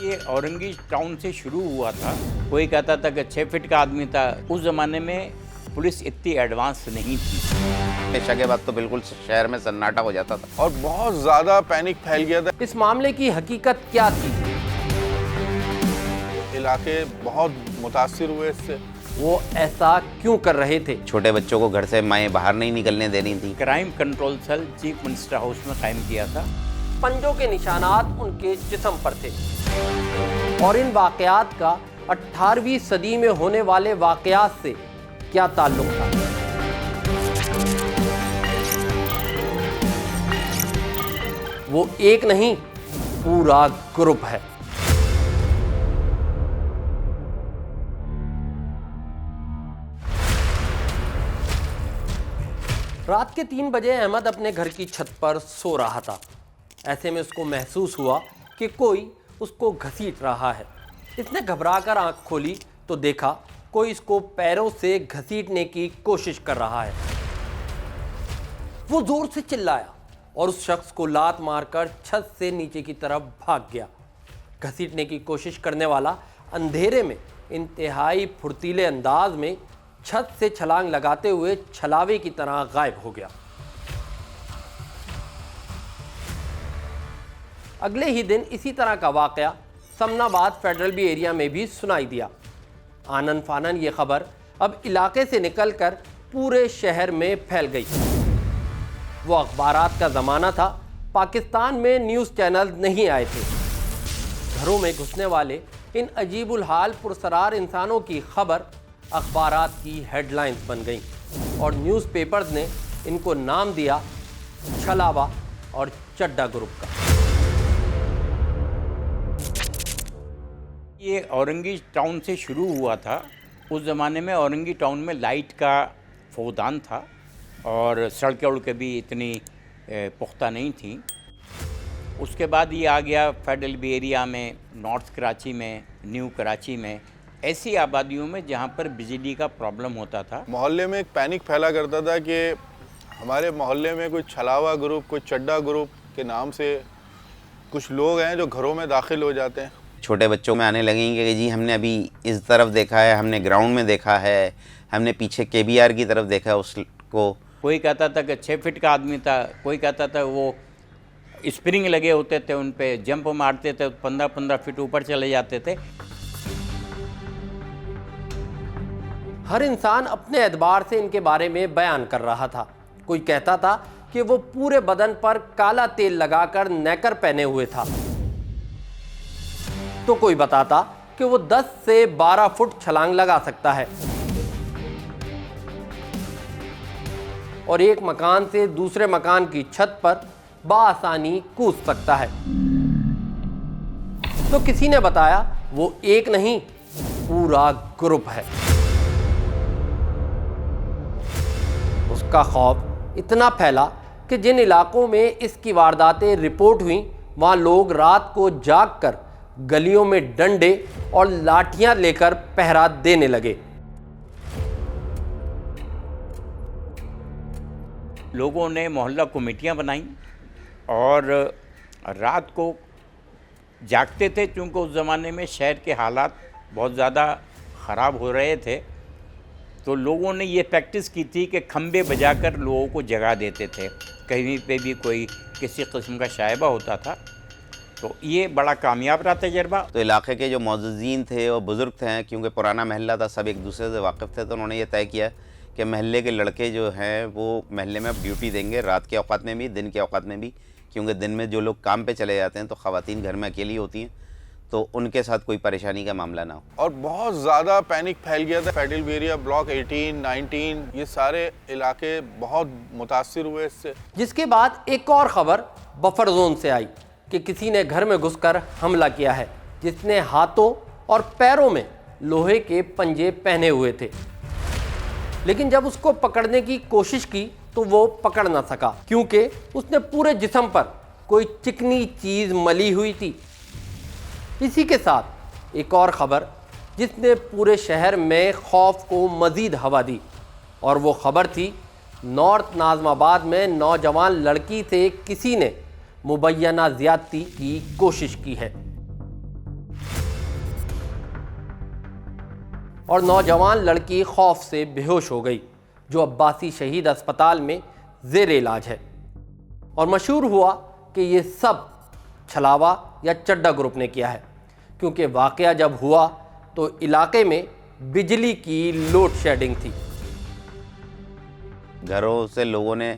ये औरंगी टाउन से शुरू हुआ था। कोई कहता था कि 6 फीट का आदमी था। उस ज़माने में पुलिस इतनी एडवांस नहीं थी। हमेशा के बाद तो बिल्कुल शहर में सन्नाटा हो जाता था और बहुत ज़्यादा पैनिक फैल गया था। इस मामले की हकीकत क्या थी? इलाके बहुत मुतासिर हुए इससे। वो ऐसा क्यों कर रहे थे? छोटे बच्चों को घर से माएँ बाहर नहीं निकलने दे रही थी। Crime control cell chief minister house में कायम किया था। पंजों के निशानात उनके जिस्म पर थे और इन वाकयात का 18वीं सदी में होने वाले वाकयात से क्या ताल्लुक था? वो एक नहीं, पूरा ग्रुप है। रात के 3 बजे अहमद अपने घर की छत पर सो रहा था। ऐसे में उसको महसूस हुआ कि कोई उसको घसीट रहा है। इसने घबराकर आंख खोली तो देखा कोई इसको पैरों से घसीटने की कोशिश कर रहा है। वो जोर से चिल्लाया और उस शख्स को लात मारकर छत से नीचे की तरफ भाग गया। घसीटने की कोशिश करने वाला अंधेरे में इंतहाई फुर्तीले अंदाज में छत से छलांग लगाते हुए छलावे की तरह गायब हो गया। अगले ही दिन इसी तरह का वाकया समनाबाद फेडरल बी एरिया में भी सुनाई दिया। आनन फानन ये खबर अब इलाके से निकलकर पूरे शहर में फैल गई। वो अखबारात का ज़माना था। पाकिस्तान में न्यूज़ चैनल नहीं आए थे। घरों में घुसने वाले इन अजीबुल हाल पुरसरार इंसानों की खबर अखबारात की हेडलाइंस बन गई और न्यूज़पेपर्स ने इनको नाम दिया छलावा और चड्डा ग्रुप का। ये औरंगी टाउन से शुरू हुआ था। उस ज़माने में औरंगी टाउन में लाइट का फौदान था और सड़कें उड़कें भी इतनी पुख्ता नहीं थी। उसके बाद ये आ गया फेडरल बी एरिया में, नॉर्थ कराची में, न्यू कराची में, ऐसी आबादियों में जहाँ पर बिजली का प्रॉब्लम होता था। मोहल्ले में एक पैनिक फैला करता था कि हमारे मोहल्ले में कोई छलावा ग्रुप, कोई चड्डा ग्रुप के नाम से कुछ लोग हैं जो घरों में दाखिल हो जाते हैं। छोटे बच्चों में आने लगेंगे कि जी हमने अभी इस तरफ देखा है, हमने ग्राउंड में देखा है, हमने पीछे केबीआर की तरफ देखा है उसको। कोई कहता था कि 6 फीट का आदमी था। कोई कहता था वो स्प्रिंग लगे होते थे, उन पे जंप मारते थे, 15-15 फीट ऊपर चले जाते थे। हर इंसान अपने एतबार से इनके बारे में बयान कर रहा था। कोई कहता था कि वो पूरे बदन पर काला तेल लगाकर नेकर पहने हुए था, तो कोई बताता कि वो 10 से 12 फुट छलांग लगा सकता है और एक मकान से दूसरे मकान की छत पर बाआसानी कूद सकता है। तो किसी ने बताया वो एक नहीं, पूरा ग्रुप है। उसका खौफ इतना फैला कि जिन इलाकों में इसकी वारदातें रिपोर्ट हुई वहां लोग रात को जागकर गलियों में डंडे और लाठियां लेकर पहरा देने लगे। लोगों ने मोहल्ला कमेटियां बनाई और रात को जागते थे, क्योंकि उस ज़माने में शहर के हालात बहुत ज़्यादा ख़राब हो रहे थे। तो लोगों ने ये प्रैक्टिस की थी कि खंबे बजाकर लोगों को जगा देते थे। कहीं पे भी कोई किसी किस्म का शायबा होता था, तो ये बड़ा कामयाब रहा तजर्बा। तो इलाके के जो मौजूदीन थे और बुज़ुर्ग थे, क्योंकि पुराना महल्ला था, सब एक दूसरे से वाकिफ़ थे, तो उन्होंने ये तय किया कि महल्ले के लड़के जो हैं वो महल्ले में अब ड्यूटी देंगे, रात के औक़ात में भी, दिन के औक़ात में भी, क्योंकि दिन में जो लोग काम पे चले जाते हैं तो ख़वातीन घर में अकेली होती हैं, तो उनके साथ कोई परेशानी का मामला ना हो। और बहुत ज़्यादा पैनिक फैल गया था। फेडरल बी एरिया, ब्लॉक 18, 19, ये सारे इलाके बहुत मुतासिर हुए इससे। जिसके बाद एक और खबर बफर जोन से आई कि किसी ने घर में घुसकर हमला किया है, जिसने हाथों और पैरों में लोहे के पंजे पहने हुए थे। लेकिन जब उसको पकड़ने की कोशिश की तो वो पकड़ ना सका, क्योंकि उसने पूरे जिस्म पर कोई चिकनी चीज़ मली हुई थी। इसी के साथ एक और खबर जिसने पूरे शहर में खौफ को मज़ीद हवा दी, और वो खबर थी नॉर्थ नाज़माबाद में नौजवान लड़की से किसी ने मुबैना ज़्यादती की कोशिश की है। और नौजवान लड़की खौफ से बेहोश हो गई, जो अब्बासी शहीद अस्पताल में ज़ेर इलाज है। और मशहूर हुआ कि ये सब छलावा या चड्डा ग्रुप ने किया है, क्योंकि वाक़या जब हुआ तो इलाके में बिजली की लोड शेडिंग थी। घरों से लोगों ने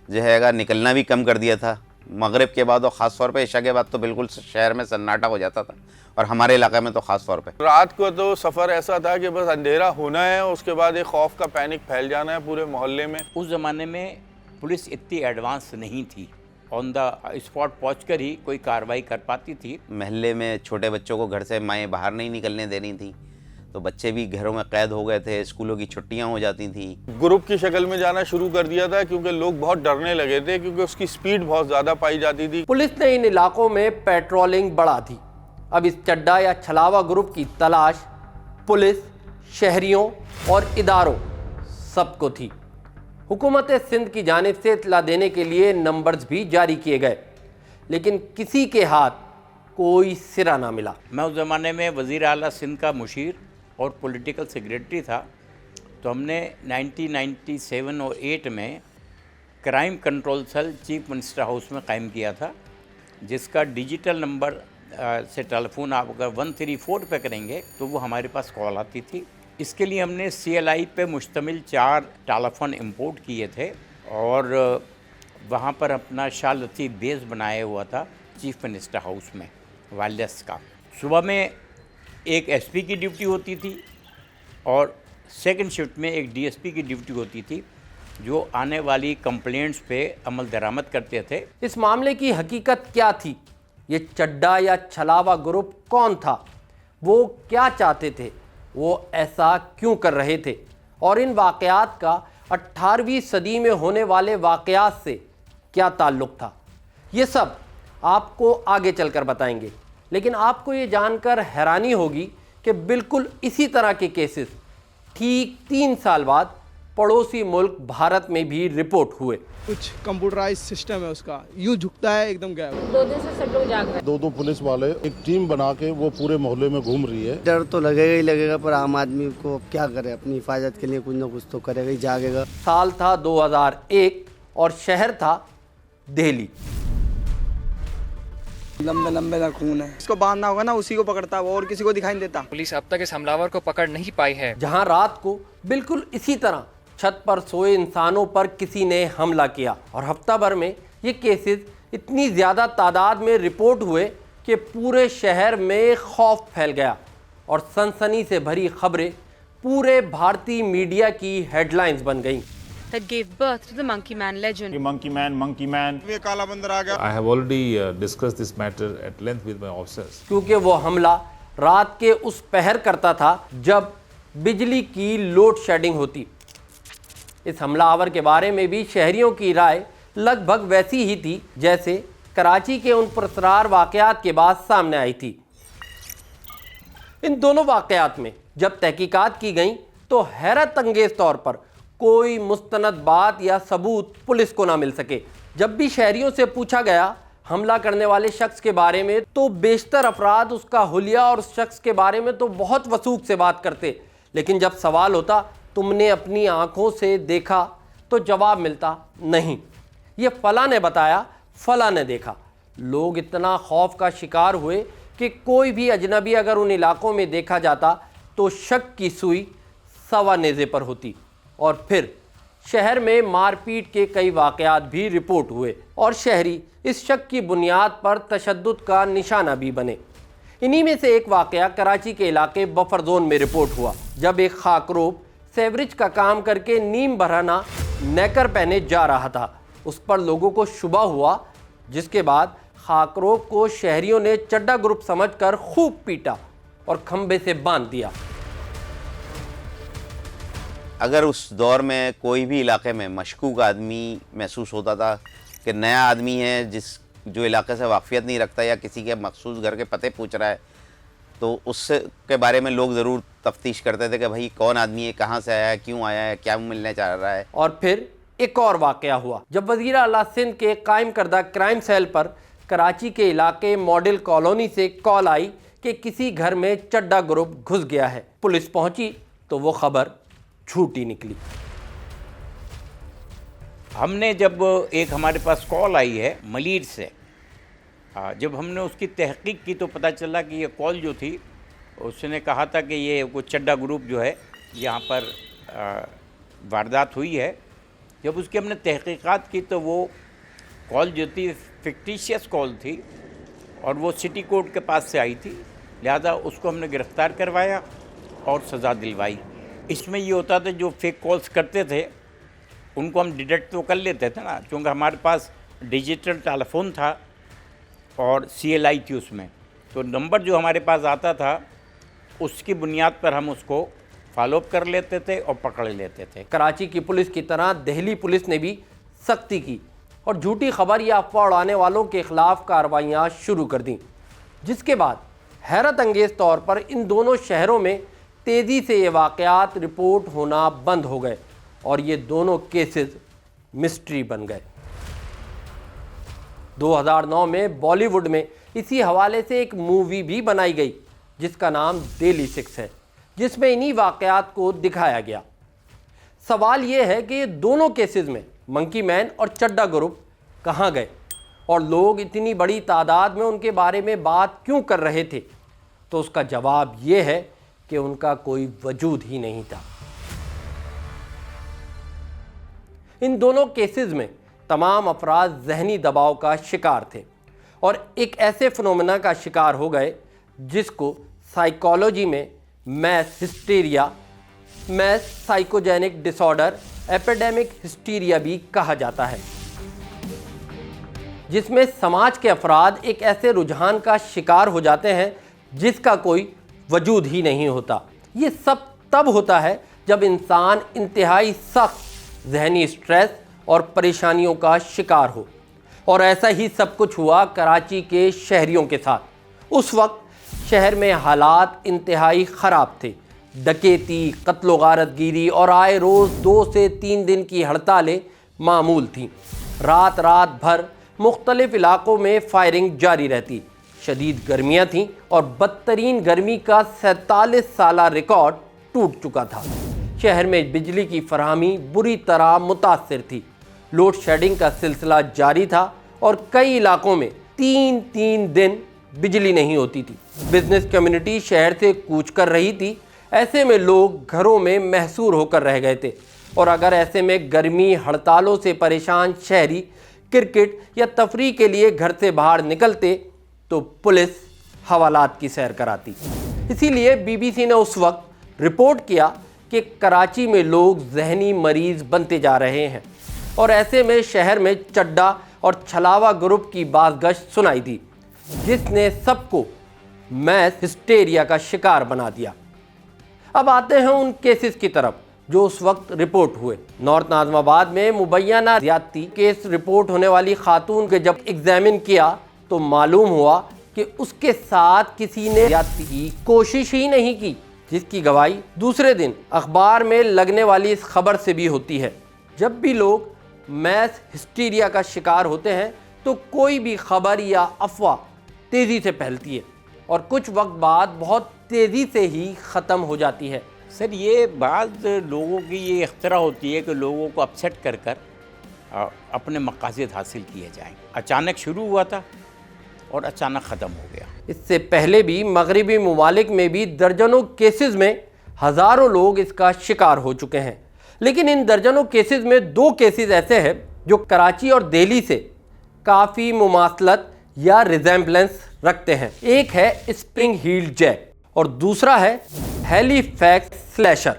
जो है निकलना भी कम कर दिया था। मगरिब के बाद और ख़ास तौर पे इशा के बाद तो बिल्कुल शहर में सन्नाटा हो जाता था, और हमारे इलाके में तो ख़ास तौर पे रात को तो सफ़र ऐसा था कि बस अंधेरा होना है, उसके बाद एक खौफ का पैनिक फैल जाना है पूरे मोहल्ले में। उस ज़माने में पुलिस इतनी एडवांस नहीं थी, ऑन द स्पॉट पहुंचकर ही कोई कार्रवाई कर पाती थी। महल्ले में छोटे बच्चों को घर से माएँ बाहर नहीं निकलने देनी थी, तो बच्चे भी घरों में कैद हो गए थे, स्कूलों की छुट्टियां हो जाती थी। ग्रुप की शक्ल में जाना शुरू कर दिया था, क्योंकि लोग बहुत डरने लगे थे, क्योंकि उसकी स्पीड बहुत ज़्यादा पाई जाती थी। पुलिस ने इन इलाकों में पेट्रोलिंग बढ़ा दी। अब इस चड्डा या छलावा ग्रुप की तलाश पुलिस, शहरियों और इदारों सबको थी। हुकूमत सिंध की जानिब से इत्तला देने के लिए नंबर्स भी जारी किए गए, लेकिन किसी के हाथ कोई सिरा ना मिला। मैं उस ज़माने में वज़ीर आला सिंध का मुशीर और पॉलिटिकल सेक्रेटरी था, तो हमने 1997 और 8 में crime control cell chief minister house में कायम किया था, जिसका डिजिटल नंबर से टेलीफोन आप अगर 134 पे करेंगे तो वो हमारे पास कॉल आती थी। इसके लिए हमने CLI पे मुश्तमिल 4 टेलीफोन इंपोर्ट किए थे, और वहाँ पर अपना शाह लतीफ़ बेस बनाया हुआ था चीफ मिनिस्टर हाउस में वायरलेस का। सुबह में एक SP की ड्यूटी होती थी, और सेकंड शिफ्ट में एक DSP की ड्यूटी होती थी, जो आने वाली कंप्लेंट्स पे अमल दरामद करते थे। इस मामले की हकीकत क्या थी? ये चड्डा या छलावा ग्रुप कौन था? वो क्या चाहते थे? वो ऐसा क्यों कर रहे थे? और इन वाक़यात का 18वीं सदी में होने वाले वाक़यात से क्या ताल्लुक़ था? ये सब आपको आगे चलकर बताएंगे, लेकिन आपको ये जानकर हैरानी होगी कि बिल्कुल इसी तरह के केसेस ठीक 3 साल बाद पड़ोसी मुल्क भारत में भी रिपोर्ट हुए। कुछ कंप्यूटराइज सिस्टम है उसका, यूं झुकता है एकदम गायब। 2 दिन से सब लोग जाग रहे हैं। 2 पुलिस वाले एक टीम बना के वो पूरे मोहल्ले में घूम रही है। डर तो लगेगा ही लगेगा, पर आम आदमी को क्या करे, अपनी हिफाजत के लिए कुछ ना कुछ तो करेगा ही, जागेगा। साल था 2001 और शहर था दिल्ली। लंबे लंबे का खून है, इसको बांधना होगा ना, उसी को पकड़ता है, वो और किसी को दिखाई नहीं देता। पुलिस अब तक इस हमलावर को पकड़ नहीं पाई है। जहां रात को बिल्कुल इसी तरह छत पर सोए इंसानों पर किसी ने हमला किया, और हफ्ता भर में ये केसेस इतनी ज़्यादा तादाद में रिपोर्ट हुए कि पूरे शहर में खौफ फैल गया, और सनसनी से भरी खबरें पूरे भारतीय मीडिया की हेडलाइंस बन गईं। That gave birth to the Monkey Man legend. Monkey Man. ये काला बंदर आ गया। I have already discussed this matter at length with my officers. क्योंकि वो हमला रात के उस पहर करता था जब बिजली की लोड शेडिंग होती। इस हमलावर के बारे में भी शहरियों की राय लगभग वैसी ही थी जैसे कराची के उन पुरस्कार वाक़यात के बाद सामने आई थी। इन दोनों वाक़यात में जब तहकीकात की गई तो हैरत अंगेज तौर पर कोई मुस्तनद बात या सबूत पुलिस को ना मिल सके। जब भी शहरियों से पूछा गया हमला करने वाले शख्स के बारे में, तो बेशतर अफराद उसका हुलिया और उस शख्स के बारे में तो बहुत वसूख से बात करते, लेकिन जब सवाल होता तुमने अपनी आंखों से देखा, तो जवाब मिलता नहीं, ये फला ने बताया, फला ने देखा। लोग इतना खौफ का शिकार हुए कि कोई भी अजनबी अगर उन इलाकों में देखा जाता तो शक की सुई सवा नेज़े पर होती। और फिर शहर में मारपीट के कई वाक़यात भी रिपोर्ट हुए, और शहरी इस शक की बुनियाद पर तशद्दुद का निशाना भी बने। इन्हीं में से एक वाक़या कराची के इलाके बफर जोन में रिपोर्ट हुआ, जब एक खाकरोब सेवरेज का काम करके नीम बरहना नेकर पहने जा रहा था। उस पर लोगों को शुबा हुआ, जिसके बाद खाकरोब को शहरियों ने चड्डा ग्रुप समझकर खूब पीटा और खंबे से बांध दिया। अगर उस दौर में कोई भी इलाके में मशकूक आदमी महसूस होता था कि नया आदमी है जो इलाके से वाक़फियत नहीं रखता या किसी के मखसूस घर के पते पूछ रहा है, तो उससे के बारे में लोग ज़रूर तफ्तीश करते थे कि भाई कौन आदमी है, कहाँ से आया है, क्यों आया है, क्या मिलने चाह रहा है। और फिर एक और वाक़या हुआ जब वज़ीर आला सिंध के कायम करदा क्राइम सेल पर कराची के इलाके मॉडल कॉलोनी से कॉल आई कि किसी घर में चड्डा ग्रुप घुस गया है। पुलिस पहुंची तो वो खबर झूठी निकली। हमने जब एक हमारे पास कॉल आई है मलीर से, जब हमने उसकी तहकीक की तो पता चला कि ये कॉल जो थी उसने कहा था कि ये वो चड्डा ग्रुप जो है यहाँ पर वारदात हुई है। जब उसकी हमने तहकीकात की तो वो कॉल जो थी फिक्टिशियस कॉल थी और वो सिटी कोर्ट के पास से आई थी, लिहाजा उसको हमने गिरफ़्तार करवाया और सज़ा दिलवाई। इसमें ये होता था जो फेक कॉल्स करते थे उनको हम डिटेक्ट तो कर लेते थे ना, क्योंकि हमारे पास डिजिटल टेलीफोन था और CLI थी उसमें, तो नंबर जो हमारे पास आता था उसकी बुनियाद पर हम उसको फॉलोअप कर लेते थे और पकड़ लेते थे। कराची की पुलिस की तरह दिल्ली पुलिस ने भी सख्ती की और झूठी खबर या अफवाह उड़ाने वालों के खिलाफ कार्रवाइयाँ शुरू कर दी, जिसके बाद हैरत अंगेज़ तौर पर इन दोनों शहरों में तेज़ी से ये वाक़यात रिपोर्ट होना बंद हो गए और ये दोनों केसेस मिस्ट्री बन गए। 2009 में बॉलीवुड में इसी हवाले से एक मूवी भी बनाई गई जिसका नाम डेली 6 है, जिसमें इन्हीं वाक़यात को दिखाया गया। सवाल ये है कि ये दोनों केसेस में मंकी मैन और चड्डा ग्रुप कहाँ गए और लोग इतनी बड़ी तादाद में उनके बारे में बात क्यों कर रहे थे? तो उसका जवाब ये है कि उनका कोई वजूद ही नहीं था। इन दोनों केसेस में तमाम अफराद जहनी दबाव का शिकार थे और एक ऐसे फिनोमेना का शिकार हो गए जिसको साइकोलॉजी में mass hysteria, mass psychogenic disorder, epidemic hysteria भी कहा जाता है, जिसमें समाज के अफराद एक ऐसे रुझान का शिकार हो जाते हैं जिसका कोई वजूद ही नहीं होता। ये सब तब होता है जब इंसान इंतहाई सख्त जहनी स्ट्रेस और परेशानियों का शिकार हो, और ऐसा ही सब कुछ हुआ कराची के शहरियों के साथ। उस वक्त शहर में हालात इंतहाई ख़राब थे। डकैती, कत्ल गारतगिरी और आए रोज़ 2 से 3 दिन की हड़तालें मामूल थीं। रात रात भर मुख्तलिफ इलाकों में फायरिंग जारी रहती। शदीद गर्मियाँ थीं और बदतरीन गर्मी का 47 साला रिकॉर्ड टूट चुका था। शहर में बिजली की फराहमी बुरी तरह मुतासिर थी। लोड शेडिंग का सिलसिला जारी था और कई इलाकों में 3-3 दिन बिजली नहीं होती थी। बिजनेस कम्युनिटी शहर से कूच कर रही थी। ऐसे में लोग घरों में महसूर होकर रह गए थे और अगर ऐसे में गर्मी हड़तालों से परेशान शहरी क्रिकेट या तफरीह के लिए घर से बाहर निकलते तो पुलिस हवालात की सैर कराती। इसीलिए BBC ने उस वक्त रिपोर्ट किया कि कराची में लोग जहनी मरीज बनते जा रहे हैं और ऐसे में शहर में चड्डा और छलावा ग्रुप की बाज़गश्त सुनाई दी, जिसने सबको मैस हिस्टेरिया का शिकार बना दिया। अब आते हैं उन केसेस की तरफ जो उस वक्त रिपोर्ट हुए। नॉर्थ नाज़िमाबाद में मुबैना ज़्यादती केस रिपोर्ट होने वाली खातून के जब एग्जामिन किया तो मालूम हुआ कि उसके साथ किसी ने ज़्यादती की कोशिश ही नहीं की, जिसकी गवाही दूसरे दिन अखबार में लगने वाली इस खबर से भी होती है। जब भी लोग मैस हिस्टीरिया का शिकार होते हैं तो कोई भी खबर या अफवाह तेज़ी से फैलती है और कुछ वक्त बाद बहुत तेज़ी से ही ख़त्म हो जाती है। सर, ये बात लोगों की ये इख्तरा होती है कि लोगों को अपसेट कर कर अपने मकासद हासिल किए जाएं। अचानक शुरू हुआ था और अचानक ख़त्म हो गया। इससे पहले भी मगरिबी ममालिक में भी दर्जनों केसेस में हज़ारों लोग इसका शिकार हो चुके हैं, लेकिन इन दर्जनों केसेस में 2 केसेस ऐसे हैं जो कराची और दिल्ली से काफ़ी मुमासलत या रिजेम्बलेंस रखते हैं। एक है स्प्रिंग हील जैक और दूसरा है हैलीफैक्स स्लैशर।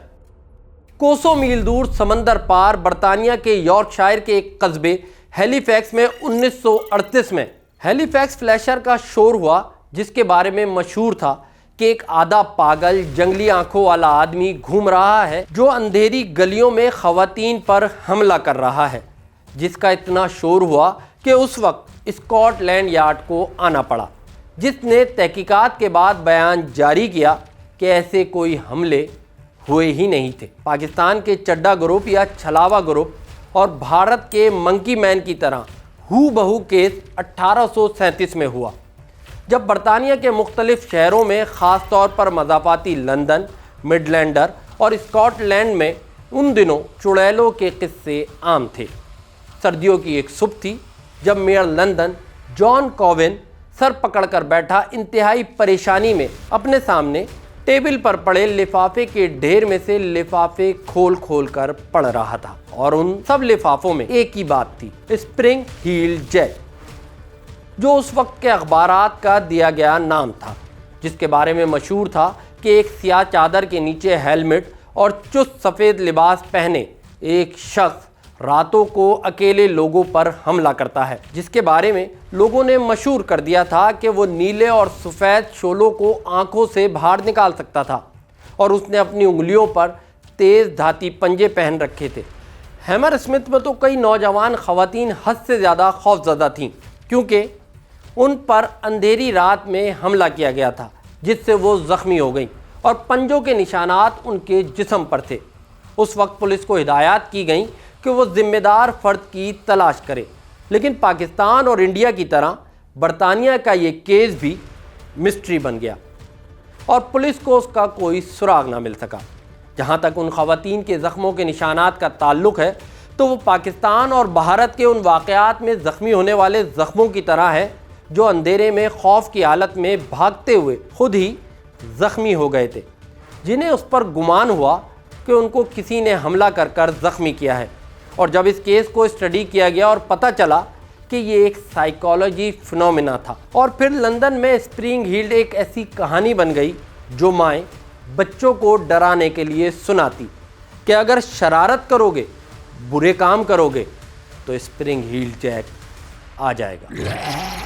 कोसों मील दूर समंदर पार बरतानिया के यॉर्कशायर के एक कस्बे हैलीफैक्स में 1938 में हैलीफैक्स स्लैशर का शोर हुआ, जिसके बारे में मशहूर था कि एक आधा पागल जंगली आंखों वाला आदमी घूम रहा है जो अंधेरी गलियों में खवातीन पर हमला कर रहा है, जिसका इतना शोर हुआ कि उस वक्त स्कॉटलैंड यार्ड को आना पड़ा, जिसने तहकीकात के बाद बयान जारी किया कि ऐसे कोई हमले हुए ही नहीं थे। पाकिस्तान के चड्डा ग्रुप या छलावा ग्रुप और भारत के मंकी मैन की तरह हूबहू केस 1837 में हुआ, जब बरतानिया के मुख्तलिफ शहरों में ख़ास तौर पर मज़ाफ़ाती लंदन, मिडलैंडर और स्कॉटलैंड में उन दिनों चुड़ैलों के किस्से आम थे। सर्दियों की एक सुबह थी जब mayor London John Cowen sir पकड़कर बैठा इंतहाई परेशानी में अपने सामने टेबल पर पड़े लिफाफे के ढेर में से लिफाफे खोल खोल कर पढ़ रहा था और उन सब लिफाफों में एक ही बात थी, स्प्रिंग हील जैक, जो उस वक्त के अखबारात का दिया गया नाम था, जिसके बारे में मशहूर था कि एक सियाह चादर के नीचे हेलमेट और चुस्त सफ़ेद लिबास पहने एक शख्स रातों को अकेले लोगों पर हमला करता है, जिसके बारे में लोगों ने मशहूर कर दिया था कि वो नीले और सफ़ेद शोलों को आंखों से बाहर निकाल सकता था और उसने अपनी उंगलियों पर तेज़ धाती पंजे पहन रखे थे। हैमर स्मिथ में तो कई नौजवान ख़वातीन हद से ज़्यादा खौफज़दा थीं, क्योंकि उन पर अंधेरी रात में हमला किया गया था, जिससे वो ज़ख्मी हो गई और पंजों के निशानात उनके जिस्म पर थे। उस वक्त पुलिस को हिदायत की गई कि वो ज़िम्मेदार फ़र्द की तलाश करे, लेकिन पाकिस्तान और इंडिया की तरह बरतानिया का ये केस भी मिस्ट्री बन गया और पुलिस को उसका कोई सुराग ना मिल सका। जहाँ तक उन ख़वातीन के ज़ख्मों के निशानात का ताल्लुक़ है तो वो पाकिस्तान और भारत के उन वाक़यात में ज़ख्मी होने वाले ज़ख्मों की तरह है जो अंधेरे में खौफ की हालत में भागते हुए खुद ही ज़ख्मी हो गए थे, जिन्हें उस पर गुमान हुआ कि उनको किसी ने हमला कर कर ज़ख्मी किया है। और जब इस केस को स्टडी किया गया और पता चला कि ये एक साइकोलॉजी फिनोमिना था, और फिर लंदन में स्प्रिंग हील्ड एक ऐसी कहानी बन गई जो माएँ बच्चों को डराने के लिए सुनाती कि अगर शरारत करोगे, बुरे काम करोगे तो स्प्रिंग हील्ड जैक आ जाएगा।